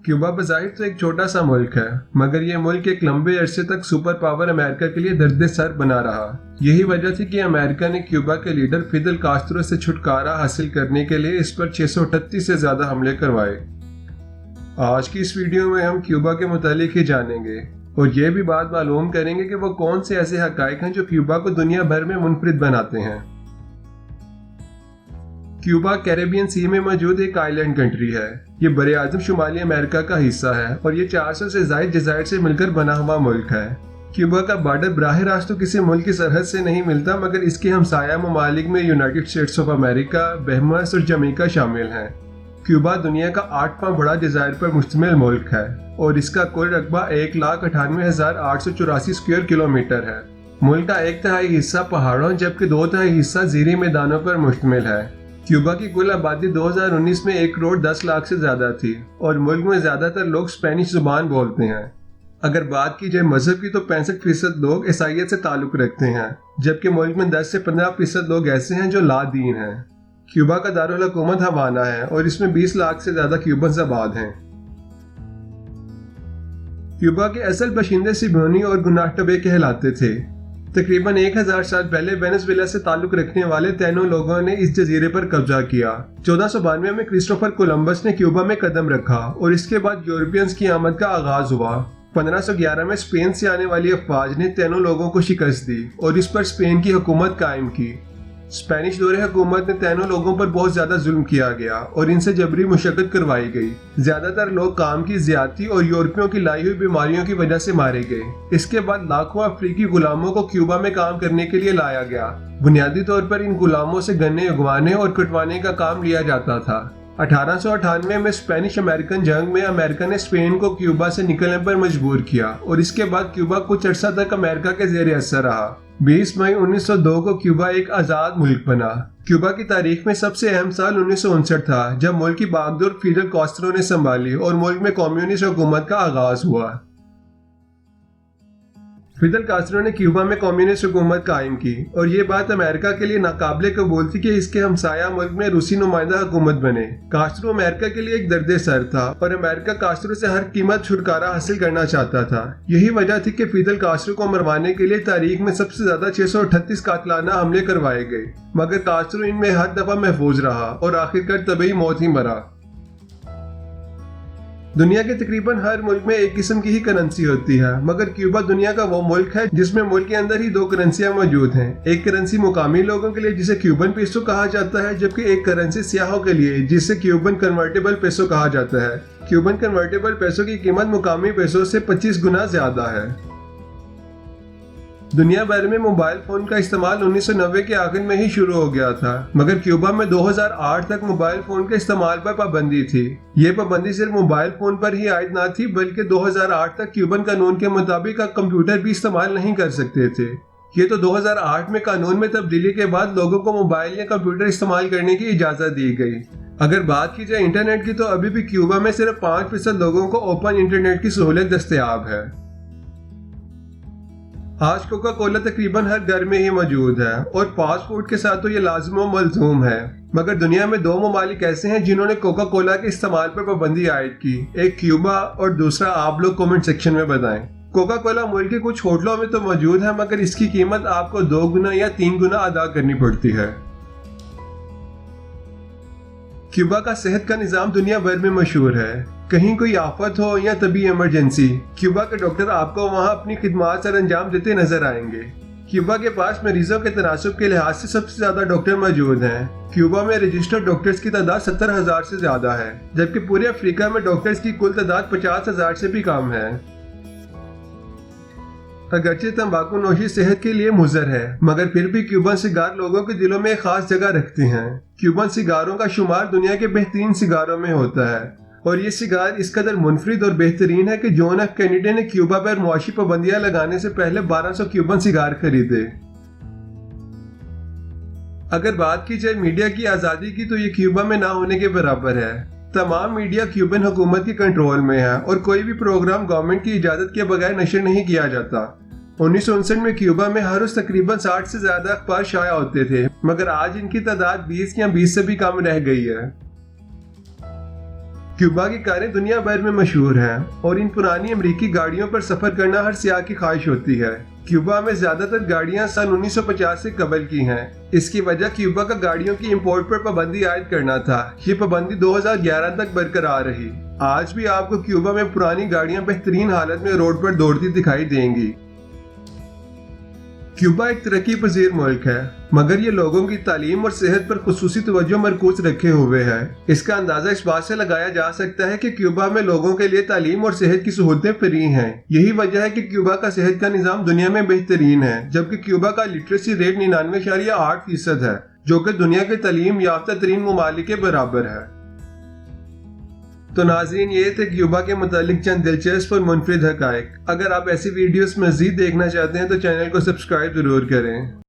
Cuba बज़ाहिर तो एक छोटा सा मुल्क है, मगर ये मुल्क एक लंबे अरसे तक सुपर पावर अमेरिका के लिए दर्द सर बना रहा। यही वजह थी कि अमेरिका ने क्यूबा के लीडर फिदेल कास्त्रो से छुटकारा हासिल करने के लिए इस पर 638 से ज्यादा हमले करवाए। आज की इस वीडियो में हम क्यूबा के मुतालिक ही जानेंगे और ये भी बात मालूम करेंगे कि वो कौन से ऐसे हकाइक हैं जो क्यूबा को दुनिया भर में मुनफरिद बनाते हैं। क्यूबा कैरेबियन सी में मौजूद एक आइलैंड कंट्री है। ये बड़े आज़म शुमाली अमेरिका का हिस्सा है और ये 400 से ज़ायद जज़ायर से मिलकर बना हुआ मुल्क है। क्यूबा का बॉर्डर बराह रास्त तो किसी मुल्क की सरहद से नहीं मिलता, मगर इसके हमसाया ममालिक में यूनाइटेड स्टेट्स ऑफ अमेरिका, बहमास और जमैका शामिल हैं। क्यूबा दुनिया का 8वां बड़ा जज़ायर पर मुश्तमिल मुल्क है और इसका कुल रकबा 1,98,884 स्क्वायर किलोमीटर है। मुल्क का 1/3 हिस्सा पहाड़ों जबकि 2/3 हिस्सा ज़ीरी मैदानों पर मुश्तमिल है। क्यूबा की कुल आबादी 2019 में 1 करोड़ 10 लाख से ज्यादा थी और मुल्क में ज्यादातर लोग स्पेनिश जुबान बोलते हैं। अगर बात की जाए मजहब की तो 65% लोग ईसाईयत से ताल्लुक रखते हैं, जबकि मुल्क में 10 से 15% लोग ऐसे हैं जो ला दीन हैं। क्यूबा का दारुल हुकूमत हवाना है और इसमें 20 लाख से ज्यादा क्यूबन्स आबाद हैं। क्यूबा के असल बाशिंदे सिबोनी और गुनाहटबे कहलाते थे। तकरीबन 1000 साल पहले वेनेजुएला से ताल्लुक रखने वाले तैनो लोगों ने इस जजीरे पर कब्जा किया। 1492 में क्रिस्टोफर कोलंबस ने क्यूबा में कदम रखा और इसके बाद यूरोपियंस की आमद का आगाज हुआ। 1511 में स्पेन से आने वाली अफवाज ने तैनो लोगों को शिकस्त दी और इस पर स्पेन की हुकूमत कायम की। स्पेनिश दौरे हुकूमत ने तैनो लोगों पर बहुत ज्यादा जुल्म किया गया और इनसे जबरी मुशक्कत करवाई गई। ज्यादातर लोग काम की ज्यादती और यूरोपियों की लाई हुई बीमारियों की वजह से मारे गए। इसके बाद लाखों अफ्रीकी गुलामों को क्यूबा में काम करने के लिए लाया गया। बुनियादी तौर पर इन गुलामों से गन्ने उगवाने और कटवाने का काम लिया जाता था। 1898 में स्पेनिश अमेरिकन जंग में अमेरिका ने स्पेन को क्यूबा से निकलने पर मजबूर किया और इसके बाद क्यूबा कुछ अर्सा तक अमेरिका के ज़ेरे असर रहा। 20 मई 1902 को क्यूबा एक आज़ाद मुल्क बना। क्यूबा की तारीख में सबसे अहम साल 1959 था, जब मुल्क की बागडोर फिदेल कास्त्रो ने संभाली और मुल्क में कम्युनिस्ट हुकूमत का आगाज हुआ। फिदेल कास्त्रो ने क्यूबा में कम्युनिस्ट हुकूमत कायम की और ये बात अमेरिका के लिए नाकाबिले कबूल थी कि इसके हमसाया मुल्क में रूसी नुमाइंदा हुकूमत बने। कास्त्रो अमेरिका के लिए एक दर्द सर था और अमेरिका कास्त्रो से हर कीमत छुटकारा हासिल करना चाहता था। यही वजह थी कि फिदेल कास्त्रो को मरवाने के लिए तारीख में सबसे ज्यादा 638 कातलाना हमले करवाए गए, मगर कास्त्रो इनमें हर दफा महफूज रहा और आखिरकार तबई मौत ही मरा। दुनिया के तकरीबन हर मुल्क में एक किस्म की ही करेंसी होती है, मगर क्यूबा दुनिया का वो मुल्क है जिसमें मुल्क के अंदर ही 2 करेंसियां मौजूद हैं। एक करेंसी मुकामी लोगों के लिए जिसे क्यूबन पेसो कहा जाता है, जबकि एक करेंसी सियाहों के लिए जिसे क्यूबन कन्वर्टेबल पेसो कहा जाता है। क्यूबन कन्वर्टेबल पेसो की कीमत मुकामी पेसो से 25 गुना ज्यादा है। दुनिया भर में मोबाइल फोन का इस्तेमाल 1990 के आखिर में ही शुरू हो गया था, मगर क्यूबा में 2008 तक मोबाइल फोन के इस्तेमाल पर पाबंदी थी। ये पाबंदी सिर्फ मोबाइल फोन पर ही आयद ना थी, बल्कि 2008 तक क्यूबन कानून के मुताबिक आप कंप्यूटर भी इस्तेमाल नहीं कर सकते थे। ये तो 2008 में कानून में तब्दीली के बाद लोगों को मोबाइल या कंप्यूटर इस्तेमाल करने की इजाजत दी गई। अगर बात की जाए इंटरनेट की तो अभी भी क्यूबा में सिर्फ 5% लोगों को ओपन इंटरनेट की सहूलियत दस्तयाब है। आज कोका कोला तकरीबन हर घर में ही मौजूद है और फास्ट फूड के साथ तो ये लाजिम व मलजूम है, मगर दुनिया में 2 ममालिक ऐसे हैं जिन्होंने कोका कोला के इस्तेमाल पर पाबंदी आयद की। एक क्यूबा और दूसरा आप लोग कमेंट सेक्शन में बताएं। कोका कोला मुल्क के कुछ होटलों में तो मौजूद है, मगर इसकी कीमत आपको 2 गुना या 3 गुना अदा करनी पड़ती है। क्यूबा का सेहत का निज़ाम दुनिया भर में मशहूर है। कहीं कोई आफत हो या तभी इमरजेंसी, क्यूबा के डॉक्टर आपको वहां अपनी खिदमत सर अंजाम देते नजर आएंगे। क्यूबा के पास मरीजों के तनासुब के लिहाज से सबसे ज्यादा डॉक्टर मौजूद हैं। क्यूबा में रजिस्टर्ड डॉक्टर्स की तादाद 70,000 से ज्यादा है, जबकि पूरे अफ्रीका में डॉक्टर्स की कुल तादाद 50,000 से भी कम है। अगरचे तंबाकू नोशी सेहत के लिए मुज़र है, मगर फिर भी क्यूबन सिगार लोगों के दिलों में एक खास जगह रखते हैं। क्यूबन सिगारों का शुमार दुनिया के बेहतरीन सिगारों में होता है और ये सिगार इस कदर मुनफरिद और बेहतरीन है कि जॉन एफ कैनेडी ने क्यूबा पर मुआशी पाबंदियां लगाने से पहले 1200 क्यूबन सिगार खरीदे। अगर बात की जाए मीडिया की आज़ादी की तो ये क्यूबा में ना होने के बराबर है। तमाम मीडिया क्यूबन हुकूमत के कंट्रोल में है और कोई भी प्रोग्राम गवर्नमेंट की इजाज़त के बगैर नशर नहीं किया जाता। 1959 में क्यूबा में हर रोज तकरीबन 60 से ज्यादा अखबार शाया होते थे, मगर आज इनकी तादाद 20 या 20 से भी कम रह गई है। क्यूबा की कारें दुनिया भर में मशहूर हैं और इन पुरानी अमेरिकी गाड़ियों पर सफर करना हर सियाह की ख्वाहिश होती है। क्यूबा में ज्यादातर गाड़ियां सन 1950 से कबल की हैं। इसकी वजह क्यूबा का गाड़ियों की इंपोर्ट पर पाबंदी आयद करना था। ये पाबंदी 2011 तक बरकरार रही। आज भी आपको क्यूबा में पुरानी गाड़ियां बेहतरीन हालत में रोड पर दौड़ती दिखाई देंगी। क्यूबा एक तरक्की पजीर मुल्क है, मगर ये लोगों की तालीम और सेहत पर खुसूसी तवज्जो मरकूज रखे हुए है। इसका अंदाजा इस बात से लगाया जा सकता है कि क्यूबा में लोगों के लिए तालीम और सेहत की सहूलतें फ्री हैं। यही वजह है कि क्यूबा का सेहत का निज़ाम दुनिया में बेहतरीन है, जबकि क्यूबा का लिटरेसी रेट 99.8% है, जो कि दुनिया के तालीम याफ्ता तरीन ममालिक के बराबर है। तो नाज़रीन, ये थे क्यूबा के मुतालिक चंद दिलचस्प और मुनफरिद हक़ाइक़। अगर आप ऐसी वीडियोस मज़ीद देखना चाहते हैं तो चैनल को सब्सक्राइब जरूर करें।